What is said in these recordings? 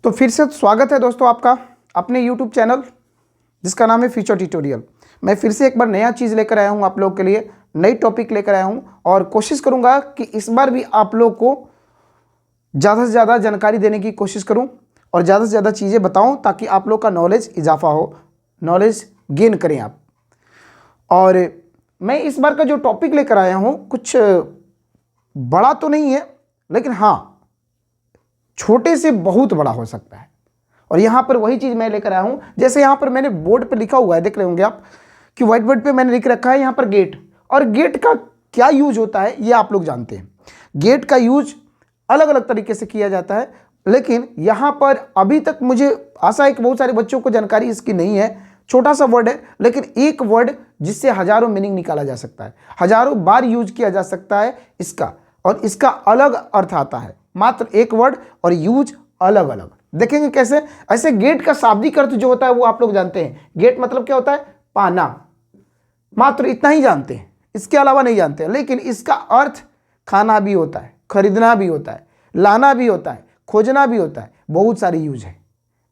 तो फिर से स्वागत है दोस्तों आपका अपने YouTube चैनल जिसका नाम है फ्यूचर ट्यूटोरियल। मैं फिर से एक बार नया चीज़ लेकर आया हूँ आप लोगों के लिए, नई टॉपिक लेकर आया हूँ और कोशिश करूँगा कि इस बार भी आप लोग को ज़्यादा से ज़्यादा जानकारी देने की कोशिश करूँ और ज़्यादा से ज़्यादा चीज़ें बताऊँ ताकि आप लोग का नॉलेज इजाफा हो, नॉलेज गेन करें आप। और मैं इस बार का जो टॉपिक लेकर आया हूँ कुछ बड़ा तो नहीं है, लेकिन हाँ छोटे से बहुत बड़ा हो सकता है। और यहाँ पर वही चीज़ मैं लेकर आया हूँ, जैसे यहाँ पर मैंने बोर्ड पे लिखा हुआ है, देख रहे होंगे आप कि व्हाइट बोर्ड पे मैंने लिख रखा है यहाँ पर गेट। और गेट का क्या यूज होता है ये आप लोग जानते हैं। गेट का यूज अलग अलग तरीके से किया जाता है, लेकिन यहाँ पर अभी तक मुझे आशा है कि बहुत सारे बच्चों को जानकारी इसकी नहीं है। छोटा सा वर्ड है, लेकिन एक वर्ड जिससे हजारों मीनिंग निकाला जा सकता है, हजारों बार यूज किया जा सकता है इसका, और इसका अलग अर्थ आता है। मात्र एक वर्ड और यूज अलग अलग। देखेंगे कैसे। ऐसे गेट का शाब्दिक अर्थ जो होता है वो आप लोग जानते हैं। गेट मतलब क्या होता है? पाना। मात्र इतना ही जानते हैं, इसके अलावा नहीं जानते हैं। लेकिन इसका अर्थ खाना भी होता है, खरीदना भी होता है, लाना भी होता है, खोजना भी होता है। बहुत सारी यूज है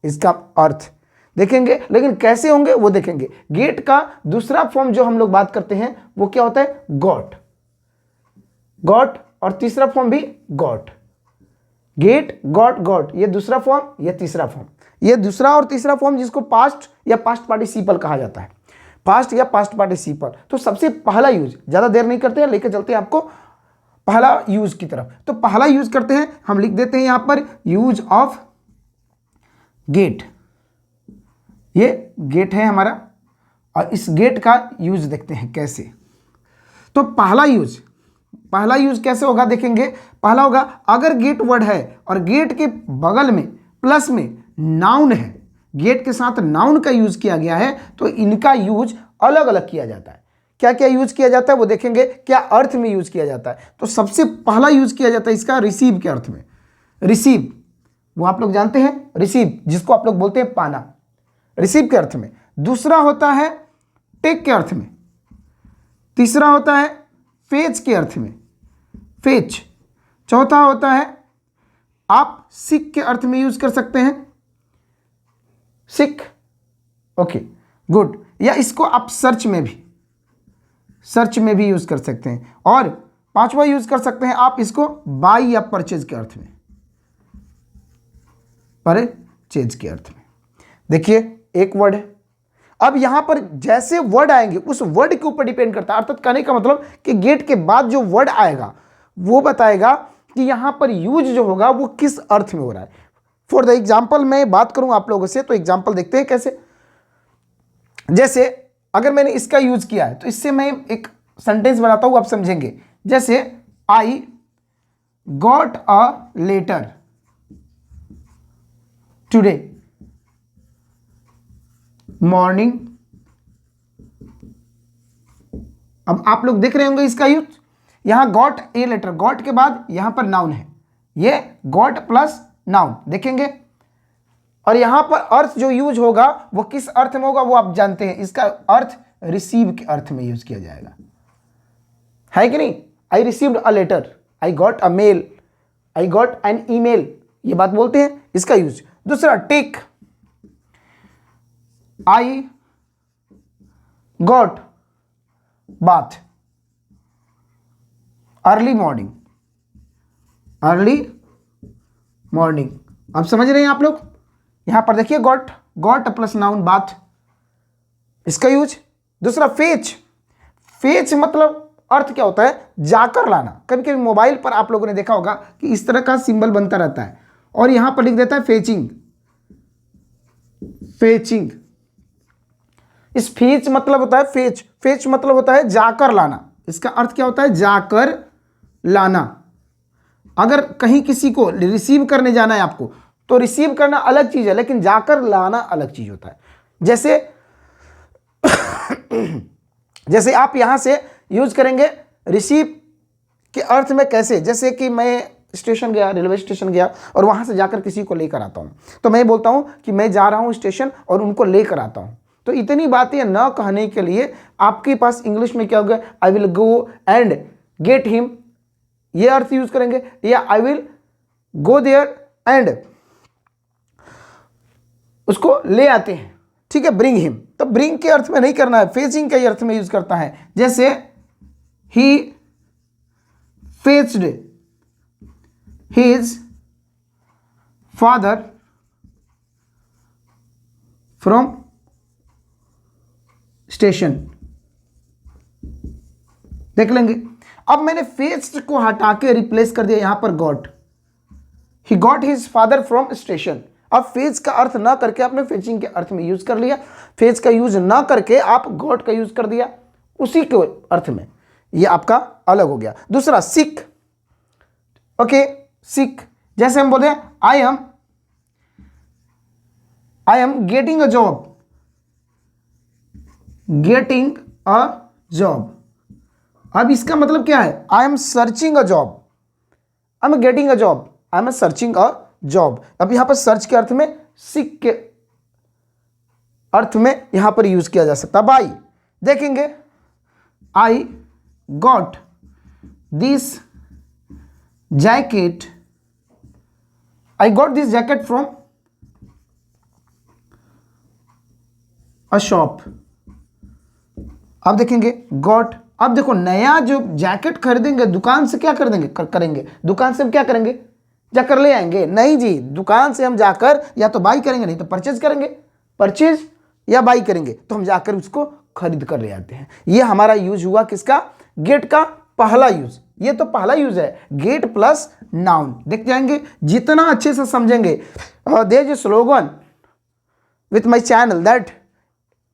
इसका अर्थ, देखेंगे। लेकिन कैसे होंगे वो देखेंगे। गेट का दूसरा फॉर्म जो हम लोग बात करते हैं वो क्या होता है? गॉट। गॉट और तीसरा फॉर्म भी गॉट। गेट, गॉट, गॉट, ये दूसरा फॉर्म, ये तीसरा फॉर्म। ये दूसरा और तीसरा फॉर्म जिसको पास्ट या पास्ट पार्टिसिपल कहा जाता है। पास्ट या पास्ट पार्टिसिपल। तो सबसे पहला यूज, ज्यादा देर नहीं करते हैं, लेकर चलते हैं आपको पहला यूज की तरफ। तो पहला यूज करते हैं, हम लिख देते हैं यहां पर यूज ऑफ गेट। ये गेट है हमारा और इस गेट का यूज देखते हैं कैसे। तो पहला यूज कैसे होगा देखेंगे। पहला होगा, अगर गेट वर्ड है और गेट के बगल में प्लस में नाउन है, गेट के साथ नाउन का यूज किया गया है, तो इनका यूज अलग अलग किया जाता है। क्या क्या यूज किया जाता है वो देखेंगे, क्या अर्थ में यूज किया जाता है। तो सबसे पहला यूज किया जाता है इसका रिसीव के अर्थ में। रिसीव, वो आप लोग जानते हैं, रिसीव जिसको आप लोग बोलते हैं पाना, रिसीव के अर्थ में। दूसरा होता है टेक के अर्थ में। तीसरा होता है फेच के अर्थ में, फेच। चौथा होता है आप सीख के अर्थ में यूज कर सकते हैं, सीख। Okay, good. या इसको आप सर्च में भी यूज कर सकते हैं। और पांचवा यूज कर सकते हैं आप इसको बाई या परचेज के अर्थ में, परचेज के अर्थ में। देखिए एक वर्ड है। अब यहां पर जैसे वर्ड आएंगे उस वर्ड के ऊपर डिपेंड करता है। अर्थात कहने का मतलब कि गेट के बाद जो वर्ड आएगा वो बताएगा कि यहां पर यूज जो होगा वो किस अर्थ में हो रहा है। फॉर द एग्जाम्पल मैं बात करूं आप लोगों से, तो एग्जाम्पल देखते हैं कैसे। जैसे अगर मैंने इसका यूज किया है तो इससे मैं एक सेंटेंस बनाता हूं, आप समझेंगे। जैसे I got a letter today morning. अब आप लोग देख रहे होंगे इसका यूज। यहां गॉट ए लेटर, गॉट के बाद यहां पर नाउन है, ये गॉट प्लस नाउन देखेंगे। और यहां पर अर्थ जो यूज होगा वो किस अर्थ में होगा वो आप जानते हैं। इसका अर्थ रिसीव के अर्थ में यूज किया जाएगा, है कि नहीं। I received a letter, I got a mail, I got an email, ये बात बोलते हैं, इसका यूज। दूसरा take, I got bath early morning, early morning. अब समझ रहे हैं आप लोग। यहां पर देखिए got, got plus noun bath, इसका यूज। दूसरा फेच, फेच मतलब अर्थ क्या होता है? जाकर लाना। कभी कभी मोबाइल पर आप लोगों ने देखा होगा कि इस तरह का सिंबल बनता रहता है और यहां पर लिख देता है फेचिंग, फेचिंग। इस फेच मतलब होता है फेच, फेच मतलब होता है जाकर लाना। इसका अर्थ क्या होता है? जाकर लाना। अगर कहीं किसी को रिसीव करने जाना है आपको, तो रिसीव करना अलग चीज है, लेकिन जाकर लाना अलग चीज होता है। जैसे जैसे आप यहां से यूज करेंगे रिसीव के अर्थ में कैसे। जैसे कि मैं स्टेशन गया, रेलवे स्टेशन गया और वहां से जाकर किसी को लेकर आता हूं, तो मैं बोलता हूं कि मैं जा रहा हूं स्टेशन और उनको लेकर आता हूं। तो इतनी बातें न कहने के लिए आपके पास इंग्लिश में क्या होगा? I will go and get him, ये अर्थ यूज करेंगे। या I will go there and उसको ले आते हैं, ठीक है, ब्रिंग हिम। तो ब्रिंग के अर्थ में नहीं करना है, फेचिंग के अर्थ में यूज करता है। जैसे ही fetched his father from station. देख लेंगे। अब मैंने फेच्ड को हटा के रिप्लेस कर दिया यहां पर got. He got his father from station. अब फेज का अर्थ ना करके आपने फेचिंग के अर्थ में यूज कर लिया, फेज का यूज ना करके आप गॉट का यूज कर दिया उसी के अर्थ में, ये आपका अलग हो गया। दूसरा सिक, ओके, सिक, जैसे हम बोले आई am getting a job, getting a job. अब इसका मतलब क्या है, I am searching a job, I am getting a job, I am searching a job. अब यहां पर सर्च के अर्थ में, सीख के अर्थ में यहां पर यूज किया जा सकता है। बाई देखेंगे, I got this jacket, I got this jacket from a shop. अब देखेंगे गॉट, अब देखो नया जो जैकेट खरीदेंगे दुकान से क्या खरीदेंगे करेंगे, दुकान से हम क्या करेंगे, जाकर ले आएंगे? नहीं जी, दुकान से हम जाकर या तो बाई करेंगे नहीं तो परचेज करेंगे, परचेज या बाई करेंगे तो हम जाकर उसको खरीद कर ले आते हैं। ये हमारा यूज हुआ किसका, गेट का पहला यूज। ये तो पहला यूज है, गेट प्लस नाउन। देख जाएंगे जितना अच्छे से समझेंगे। There is slogan with my channel that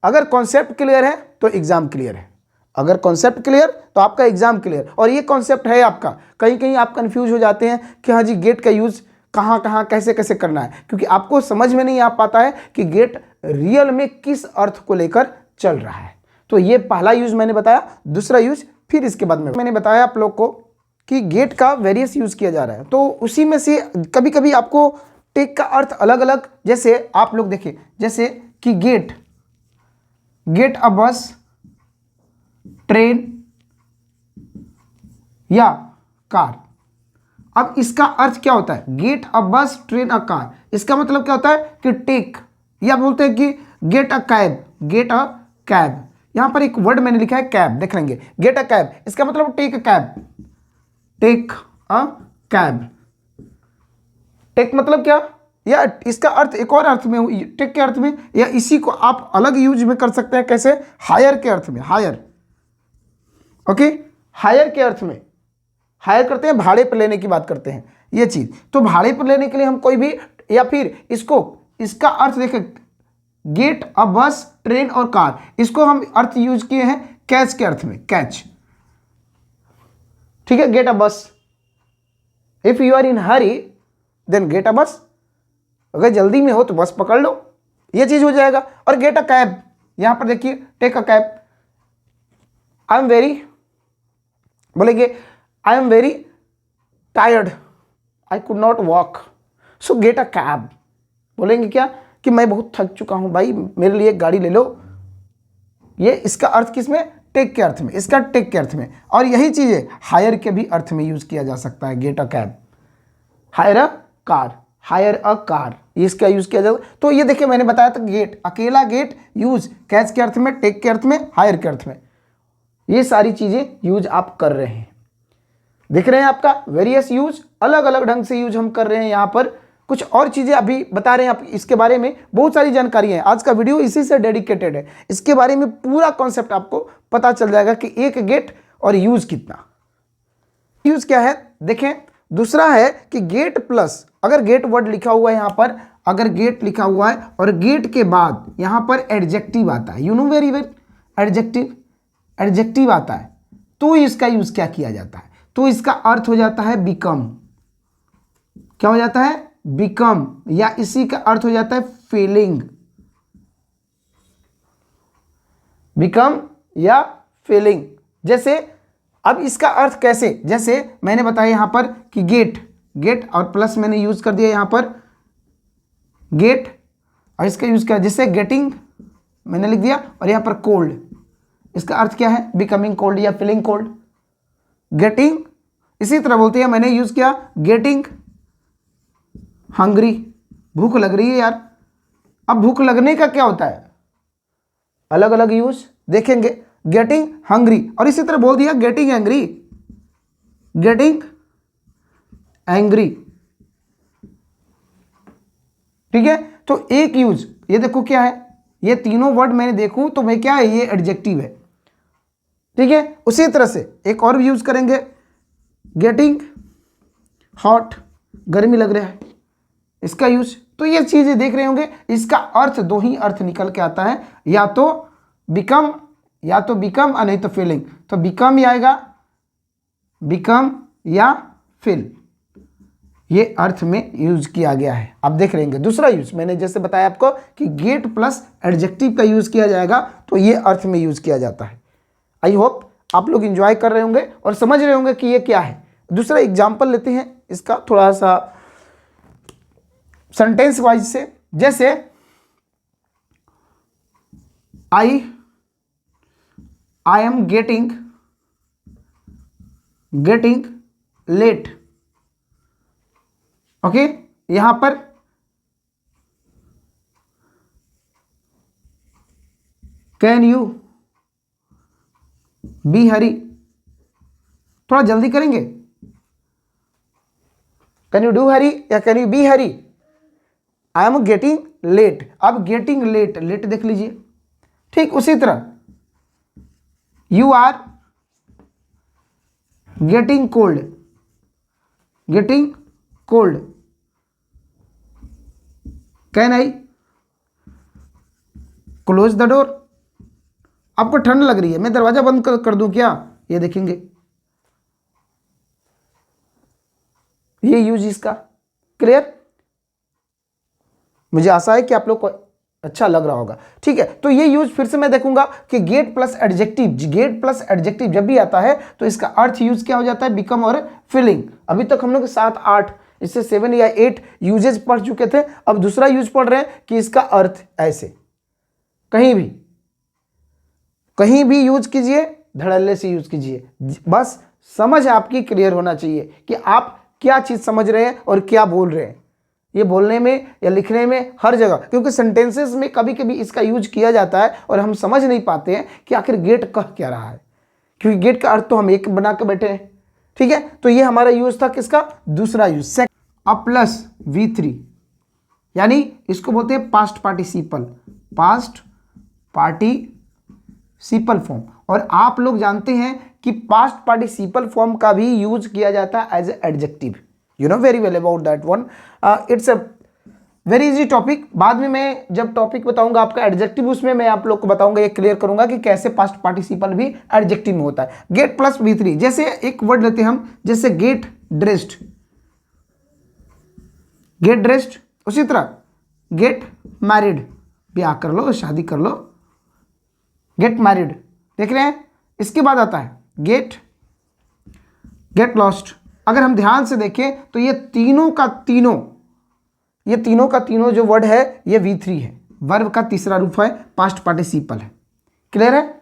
अगर कॉन्सेप्ट क्लियर है तो एग्जाम क्लियर है, अगर कॉन्सेप्ट क्लियर तो आपका एग्जाम क्लियर। और ये कॉन्सेप्ट है आपका, कहीं कहीं आप कंफ्यूज हो जाते हैं कि हाँ जी गेट का यूज कहाँ कहाँ कैसे कैसे करना है, क्योंकि आपको समझ में नहीं आ पाता है कि गेट रियल में किस अर्थ को लेकर चल रहा है। तो ये पहला यूज मैंने बताया। दूसरा यूज फिर इसके बाद में मैंने बताया आप लोग को कि गेट का वेरियस यूज किया जा रहा है, तो उसी में से कभी कभी आपको टेक का अर्थ अलग अलग, जैसे आप लोग देखिए, जैसे कि गेट अ बस, ट्रेन या कार। अब इसका अर्थ क्या होता है, गेट अ बस, ट्रेन अ कार, इसका मतलब क्या होता है कि टेक, या बोलते हैं कि gate a cab, gate a cab. यहां पर एक वर्ड मैंने लिखा है कैब, देख लेंगे, गेट अ कैब, इसका मतलब take a cab, take a cab. Take मतलब क्या, या इसका अर्थ एक और अर्थ में, टेक के अर्थ में, या इसी को आप अलग यूज में कर सकते हैं, कैसे, हायर के अर्थ में, हायर, ओके, हायर के अर्थ में, हायर करते हैं, भाड़े पर लेने की बात करते हैं ये चीज। तो भाड़े पर लेने के लिए हम कोई भी, या फिर इसको, इसका अर्थ देखें, गेट अ बस, ट्रेन और कार, इसको हम अर्थ यूज किए हैं कैच के अर्थ में, कैच, ठीक है, get a bus, if you are in hurry then get a bus, अगर जल्दी में हो तो बस पकड़ लो, ये चीज हो जाएगा। और गेट अ कैब, यहां पर देखिए take a cab, I am very, बोलेंगे I am very tired, I could not walk, so get a cab. बोलेंगे क्या कि मैं बहुत थक चुका हूं भाई, मेरे लिए एक गाड़ी ले लो। ये इसका अर्थ किसमें, टेक के अर्थ में, इसका टेक के अर्थ में। और यही चीजें हायर के भी अर्थ में यूज किया जा सकता है, get a cab, higher a car, higher a car, इसका यूज किया जाता है। तो ये देखिए मैंने बताया था गेट, अकेला गेट यूज कैच के अर्थ में, टेक के अर्थ में, हायर के अर्थ में, ये सारी चीजें यूज आप कर रहे हैं। दिख रहे हैं आपका वेरियस यूज, अलग अलग ढंग से यूज हम कर रहे हैं। यहां पर कुछ और चीजें अभी बता रहे हैं आप, इसके बारे में बहुत सारी जानकारी है। आज का वीडियो इसी से डेडिकेटेड है, इसके बारे में पूरा कॉन्सेप्ट आपको पता चल जाएगा कि एक गेट और यूज कितना, यूज क्या है देखें। दूसरा है कि गेट प्लस, अगर गेट वर्ड लिखा हुआ है यहां पर, अगर गेट लिखा हुआ है और गेट के बाद यहां पर एडजेक्टिव आता है, you know very well, adjective, adjective आता है, तो इसका यूज क्या किया जाता है, तो इसका अर्थ हो जाता है बिकम। क्या हो जाता है, बिकम, या इसी का अर्थ हो जाता है फीलिंग, बिकम या फीलिंग। जैसे अब इसका अर्थ कैसे, जैसे मैंने बताया यहां पर कि गेट, गेट और प्लस मैंने यूज कर दिया यहां पर गेट, और इसका यूज किया जैसे गेटिंग मैंने लिख दिया, और यहां पर कोल्ड, इसका अर्थ क्या है, बिकमिंग कोल्ड या फीलिंग कोल्ड, गेटिंग। इसी तरह बोलते हैं, मैंने यूज किया गेटिंग हंग्री, भूख लग रही है यार, अब भूख लगने का क्या होता है, अलग अलग यूज देखेंगे। गेटिंग हंग्री, और इसी तरह बोल दिया गेटिंग एंग्री, गेटिंग एंग्री, ठीक है। तो एक यूज, ये देखो क्या है, ये तीनों वर्ड मैंने देखूं तो मैं क्या है, ये एडजेक्टिव है, ठीक है। उसी तरह से एक और यूज करेंगे, गेटिंग हॉट, गर्मी लग रहा है, इसका यूज। तो ये चीजें देख रहे होंगे, इसका अर्थ दो ही अर्थ निकल के आता है, या तो बिकम, या तो बिकम और नहीं तो फीलिंग। तो बिकम ही आएगा, बिकम या फिल, ये अर्थ में यूज किया गया है। आप देख रहे हैं दूसरा यूज, मैंने जैसे बताया आपको कि गेट प्लस एडजेक्टिव का यूज किया जाएगा, तो ये अर्थ में यूज किया जाता है। आई होप आप लोग एंजॉय कर रहे होंगे और समझ रहे होंगे कि ये क्या है। दूसरा एग्जाम्पल लेते हैं इसका थोड़ा सा सेंटेंस वाइज से, जैसे I am getting late, okay. यहां पर कैन यू बी हरी, थोड़ा जल्दी करेंगे, कैन यू डू हरी या can you be hurry. I am getting late, अब गेटिंग लेट, लेट देख लीजिए, ठीक। उसी तरह you are getting cold, getting cold, can I close the door, आपको ठंड लग रही है, मैं दरवाजा बंद कर दूं क्या, ये देखेंगे, ये यूज इसका। क्लियर, मुझे आशा है कि आप लोग को अच्छा लग रहा होगा, ठीक है। तो ये यूज फिर से मैं देखूंगा कि gate plus adjective, gate plus adjective जब भी आता है तो इसका अर्थ यूज क्या हो जाता है, बिकम और फीलिंग। अभी तक हम लोग 7 8 इससे 7 या 8 यूजेज पढ़ चुके थे, अब दूसरा यूज पढ़ रहे हैं कि इसका अर्थ ऐसे कहीं भी यूज कीजिए, धड़ल्ले से यूज कीजिए, बस समझ आपकी क्लियर होना चाहिए कि आप क्या चीज समझ रहे हैं और क्या बोल रहे हैं, ये बोलने में या लिखने में हर जगह, क्योंकि सेंटेंसेस में कभी कभी इसका यूज किया जाता है और हम समझ नहीं पाते हैं कि आखिर गेट कह क्या रहा है, क्योंकि गेट का अर्थ तो हम एक बना के बैठे हैं, ठीक है। तो ये हमारा यूज था किसका, दूसरा यूज। अब प्लस V3, यानी इसको बोलते हैं past participle, past participle form. और आप लोग जानते हैं कि पास्ट पार्टिसिपल फॉर्म का भी यूज किया जाता है as adjective, you know very well about that one. It's a very easy topic. बाद में मैं जब टॉपिक बताऊंगा आपका एडजेक्टिव, उसमें मैं आप लोग को बताऊंगा, ये क्लियर करूंगा कि कैसे पास्ट पार्टिसिपल भी एडजेक्टिव में होता है। गेट प्लस V3, जैसे एक वर्ड लेते हैं हम, जैसे गेट ड्रेस्ड, गेट ड्रेस्ड। उसी तरह गेट मैरिड, ब्याह कर लो, शादी कर लो, गेट मैरिड, देख रहे हैं। इसके बाद आता है गेट लॉस्ट। अगर हम ध्यान से देखें तो ये तीनों का तीनों जो वर्ड है ये V3 है, वर्ब का तीसरा रूप है, पास्ट पार्टिसिपल है। क्लियर है।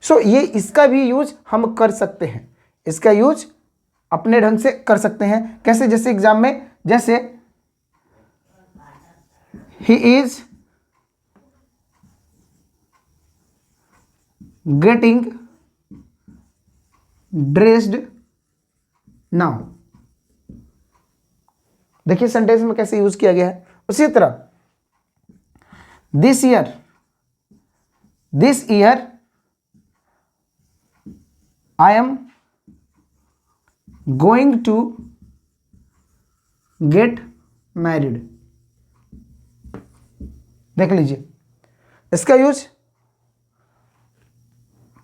सो ये इसका भी यूज हम कर सकते हैं, इसका यूज अपने ढंग से कर सकते हैं। कैसे, जैसे एग्जाम में, जैसे ही इज गेटिंग ड्रेस्ड नाउ, देखिए सेंटेंस में कैसे यूज किया गया है। उसी तरह this year I am going to get married, देख लीजिए इसका यूज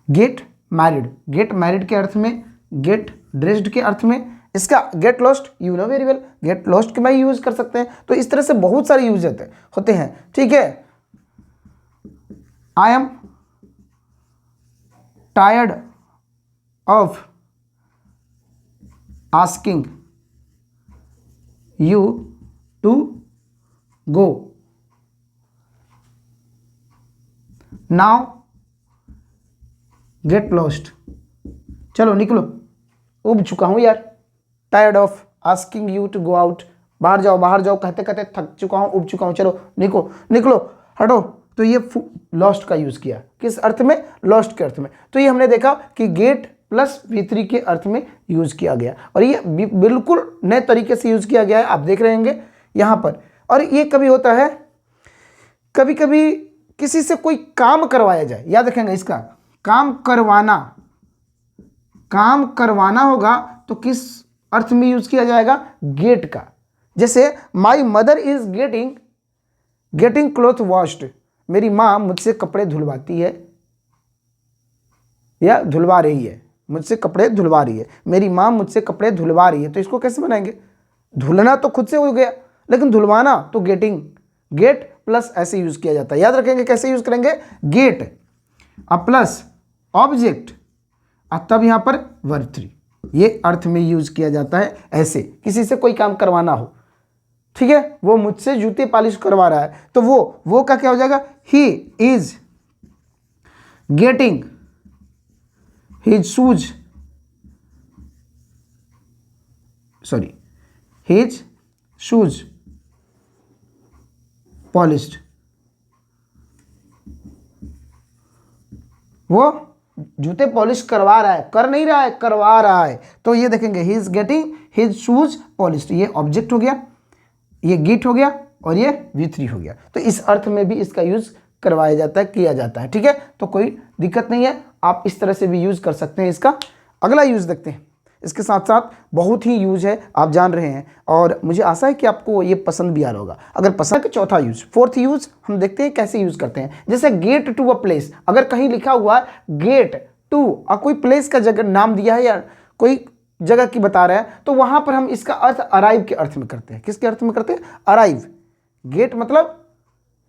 गेट मैरिड के अर्थ में, गेट ड्रेस्ड के अर्थ में। इसका get lost, you know very well, get lost के में यूज कर सकते हैं। तो इस तरह से बहुत सारे यूज होते हैं, ठीक है। I am tired of asking you to go, now get lost, चलो निकलो, उब चुका हूं यार, tired of asking you to go out, बाहर जाओ कहते कहते थक चुका हूं, उब चुका हूं, चलो निकलो। हटो, तो ये लॉस्ट का यूज किया, किस अर्थ में? लॉस्ट के अर्थ में। तो ये हमने देखा कि गेट प्लस V3 के अर्थ में यूज किया गया, और ये बिल्कुल नए तरीके से यूज किया गया है, आप देख रहे होंगे यहाँ पर। और ये कभी होता है, कभी कभी किसी से कोई काम करवाया जाए, याद रखेंगे इसका, काम करवाना होगा तो किस अर्थ में यूज किया जाएगा? गेट का। जैसे my mother is getting cloth washed, मेरी माँ मुझसे कपड़े धुलवाती है या धुलवा रही है, मुझसे कपड़े धुलवा रही है, मेरी माँ मुझसे कपड़े धुलवा रही है। तो इसको कैसे बनाएंगे? धुलना तो खुद से हो गया, लेकिन धुलवाना तो गेट प्लस ऐसे यूज किया जाता है। याद रखेंगे कैसे यूज करेंगे? गेट प्लस ऑब्जेक्ट तब यहां पर वर्ब 3, ये अर्थ में यूज किया जाता है ऐसे। किसी से कोई काम करवाना हो, ठीक है, वो मुझसे जूते पॉलिश करवा रहा है, तो वो का क्या हो जाएगा? ही is getting his shoes polished. वो जूते पॉलिश करवा रहा है, कर नहीं रहा है, करवा रहा है। तो ये देखेंगे ही is getting his shoes polished, ये ऑब्जेक्ट हो गया, ये गेट हो गया, और ये V3 हो गया। तो इस अर्थ में भी इसका यूज करवाया जाता है, किया जाता है, ठीक है। तो कोई दिक्कत नहीं है, आप इस तरह से भी यूज कर सकते हैं इसका। अगला यूज देखते हैं, इसके साथ साथ बहुत ही यूज है, आप जान रहे हैं, और मुझे आशा है कि आपको ये पसंद भी आ रहा होगा। अगर पसंद है, चौथा यूज, फोर्थ यूज हम देखते हैं कैसे यूज करते हैं। जैसे गेट टू अ प्लेस, अगर कहीं लिखा हुआ गेट टू कोई प्लेस का जगह नाम दिया है या कोई जगह की बता रहा है, तो वहां पर हम इसका अर्थ अराइव के अर्थ में करते हैं। किसके अर्थ में करते हैं? अराइव। गेट मतलब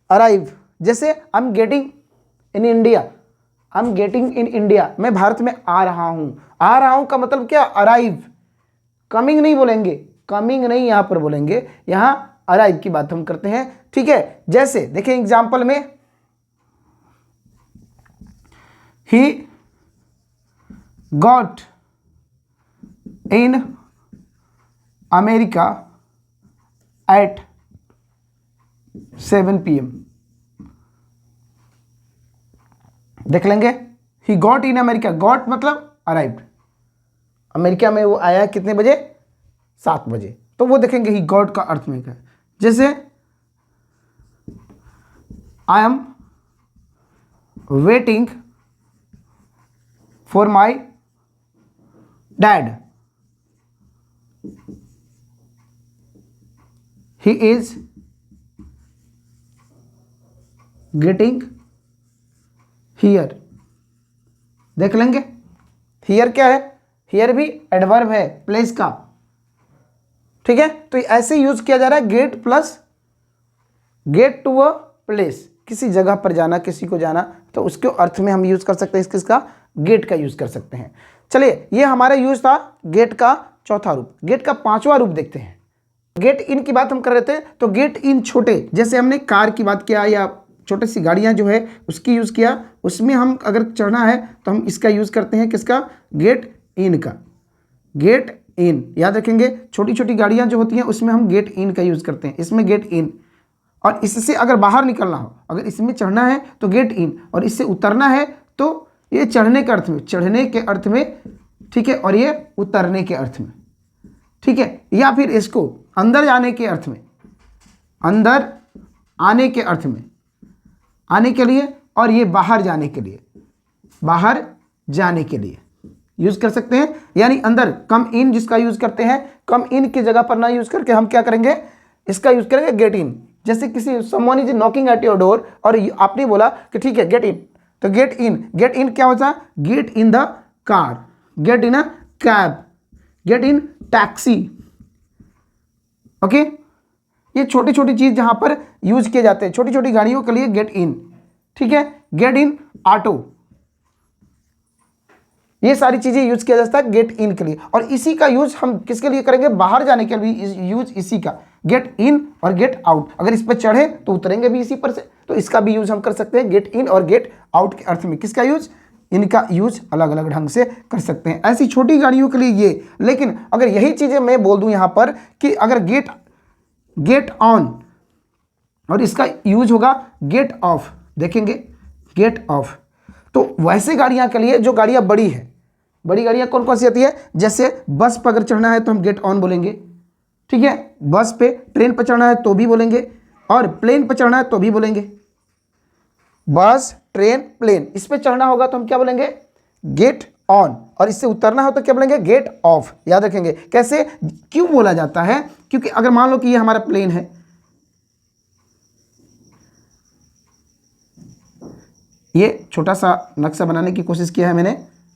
अराइव। जैसे I am getting in India, मैं भारत में आ रहा हूं का मतलब क्या? अराइव। कमिंग नहीं बोलेंगे, कमिंग नहीं यहां पर बोलेंगे, यहां अराइव की बात हम करते हैं, ठीक है। जैसे देखें एग्जाम्पल में, he got in America at 7 PM। देख लेंगे, he got in America, got मतलब अराइव्ड, अमेरिका में वो आया कितने बजे? 7 बजे। तो वो देखेंगे ही गॉट का अर्थ में क्या है। जैसे I am waiting for my dad, he is getting here। देख लेंगे here क्या है? here भी एडवर्ब है प्लेस का, ठीक है। तो ऐसे यूज किया जा रहा है get plus get to a place, किसी जगह पर जाना, किसी को जाना, तो उसके अर्थ में हम यूज कर सकते हैं किसका? गेट का यूज कर सकते हैं। चलिए, ये हमारा यूज था गेट का चौथा रूप। गेट का पांचवा रूप देखते हैं। गेट इन की बात हम कर रहे थे, तो गेट इन छोटे, जैसे हमने कार की बात किया या छोटी सी गाड़ियां जो है उसकी यूज किया, उसमें हम अगर चढ़ना है तो हम इसका यूज करते हैं, किसका? गेट इन का। गेट इन याद रखेंगे, छोटी छोटी गाड़ियां जो होती हैं उसमें हम गेट इन का यूज करते हैं, इसमें गेट इन। और इससे अगर बाहर निकलना हो, अगर इसमें चढ़ना है तो गेट इन, और इससे उतरना है तो ये चढ़ने के अर्थ में, चढ़ने के अर्थ में, ठीक है, और ये उतरने के अर्थ में, ठीक है। या फिर इसको अंदर जाने के अर्थ में, अंदर आने के अर्थ में, आने के लिए, और ये बाहर जाने के लिए, बाहर जाने के लिए यूज कर सकते हैं। यानी अंदर कम इन जिसका यूज करते हैं, कम इन की जगह पर ना यूज करके हम क्या करेंगे? इसका यूज करेंगे गेट इन। जैसे किसी someone is knocking at your door और आपने बोला कि ठीक है गेट इन, तो गेट इन क्या होता है? Get in the car, get in a cab, get in taxi. Okay, ये छोटी छोटी चीज जहां पर यूज किए जाते हैं, छोटी छोटी गाड़ियों के लिए गेट इन, ठीक है। गेट इन ऑटो, ये सारी चीजें यूज किया जाता है गेट इन के लिए। और इसी का यूज हम किसके लिए करेंगे? बाहर जाने के लिए यूज इसी का, गेट इन और गेट आउट। अगर इस पर चढ़े तो उतरेंगे भी इसी पर से, तो इसका भी यूज हम कर सकते हैं गेट इन और गेट आउट के अर्थ में। किसका यूज? इनका यूज अलग अलग ढंग से कर सकते हैं, ऐसी छोटी गाड़ियों के लिए ये। लेकिन अगर यही चीजें मैं बोल दूं यहां पर कि अगर गेट ऑन और इसका यूज होगा गेट ऑफ, देखेंगे गेट ऑफ। तो वैसे गाड़ियां के लिए जो गाड़ियां बड़ी है, बड़ी गाड़ियां कौन कौन सी आती है, जैसे बस पर अगर चढ़ना है तो हम गेट ऑन बोलेंगे, ठीक है, बस पे, ट्रेन पर चढ़ना है तो भी बोलेंगे, और प्लेन पर चढ़ना है तो भी बोलेंगे। बस, ट्रेन, प्लेन, इस पे चढ़ना होगा तो हम क्या बोलेंगे, गेट ऑन, और इससे उतरना हो तो क्या बोलेंगे, गेट ऑफ। याद रखेंगे। कैसे, क्यों बोला जाता है, क्योंकि अगर मान लो कि ये हमारा प्लेन है, ये छोटा सा नक्शा बनाने की कोशिश किया है मैंने,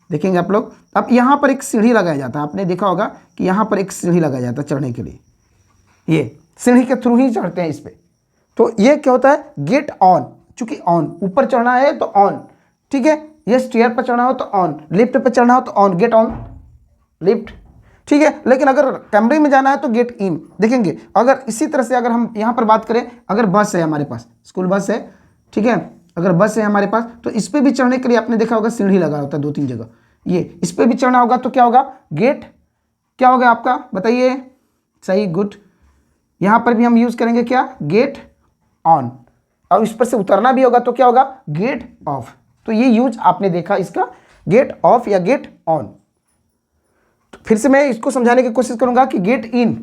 देखेंगे आप लोग। अब यहाँ पर एक सीढ़ी लगाया जाता है, आपने देखा होगा कि यहाँ पर एक सीढ़ी लगाया जाता है चढ़ने के लिए, ये सीढ़ी के थ्रू ही चढ़ते हैं इस पे। तो ये क्या होता है, गेट ऑन, चूंकि ऑन, ऊपर चढ़ना है तो ऑन, ठीक है, ये स्टेयर पर चढ़ना हो तो ऑन, लिफ्ट पर चढ़ना हो तो ऑन, गेट ऑन लिफ्ट, ठीक है। लेकिन अगर कैमरे में जाना है तो गेट इन, देखेंगे। अगर इसी तरह से अगर हम यहाँ पर बात करें, अगर बस है हमारे पास, स्कूल बस है, ठीक है, अगर बस है हमारे पास, तो इस पर भी चढ़ने के लिए आपने देखा होगा सीढ़ी लगा होता है 2-3 जगह, ये इस पर भी चढ़ना होगा तो क्या होगा, गेट, क्या होगा आपका, बताइए, सही, गुड। यहाँ पर भी हम यूज करेंगे क्या, गेट ऑन, और इस पर से उतरना भी होगा तो क्या होगा, गेट ऑफ। तो ये यूज आपने देखा इसका, गेट ऑफ या गेट ऑन। तो फिर से मैं इसको समझाने की कोशिश करूंगा कि गेट इन,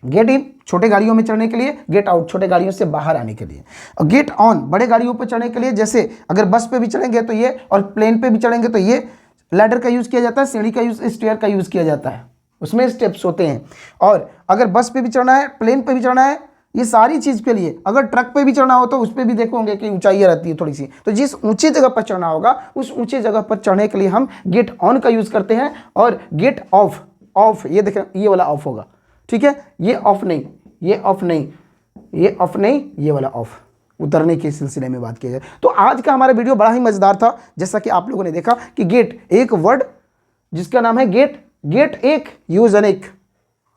गेट इन छोटे गाड़ियों में चढ़ने के लिए, गेट आउट छोटे गाड़ियों से बाहर आने के लिए, और गेट ऑन बड़े गाड़ियों पर चढ़ने के लिए। जैसे अगर बस पे भी चढ़ेंगे तो ये, और प्लेन पे भी चढ़ेंगे तो ये लैडर का यूज किया जाता है, सीढ़ी का यूज, स्टेयर का यूज किया जाता है, उसमें स्टेप्स होते हैं। और अगर बस पे भी चढ़ना है, प्लेन पे भी चढ़ना है, ये सारी चीज़ के लिए, अगर ट्रक पे भी चढ़ना हो तो उस पर भी देखोगे कि ऊंचाइयाँ रहती है थोड़ी सी, तो जिस ऊंची जगह पर चढ़ना होगा उस ऊंची जगह पर चढ़ने के लिए हम गेट ऑन का यूज़ करते हैं। और गेट ऑफ, ऑफ ये देखें, ये वाला ऑफ होगा, ठीक है, ये ऑफ नहीं, ये ऑफ नहीं, ये ऑफ नहीं, ये वाला ऑफ, उतरने के सिलसिले में बात की जाए। तो आज का हमारा वीडियो बड़ा ही मजेदार था। जैसा कि आप लोगों ने देखा कि गेट एक वर्ड जिसका नाम है गेट, गेट एक, यूज अनेक,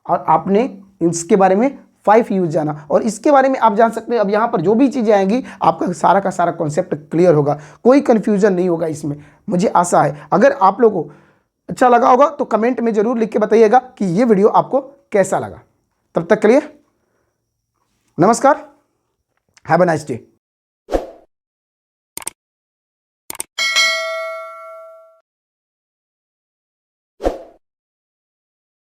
और आपने इसके बारे में 5 यूज जाना, और इसके बारे में आप जान सकते हैं। अब यहाँ पर जो भी चीज़ें आएंगी आपका सारा का सारा कॉन्सेप्ट क्लियर होगा, कोई कन्फ्यूजन नहीं होगा इसमें, मुझे आशा है। अगर आप लोगों को अच्छा लगा होगा तो कमेंट में जरूर लिख के बताइएगा कि ये वीडियो आपको कैसा लगा। तब तक के लिए नमस्कार, हैव अ नाइस डे।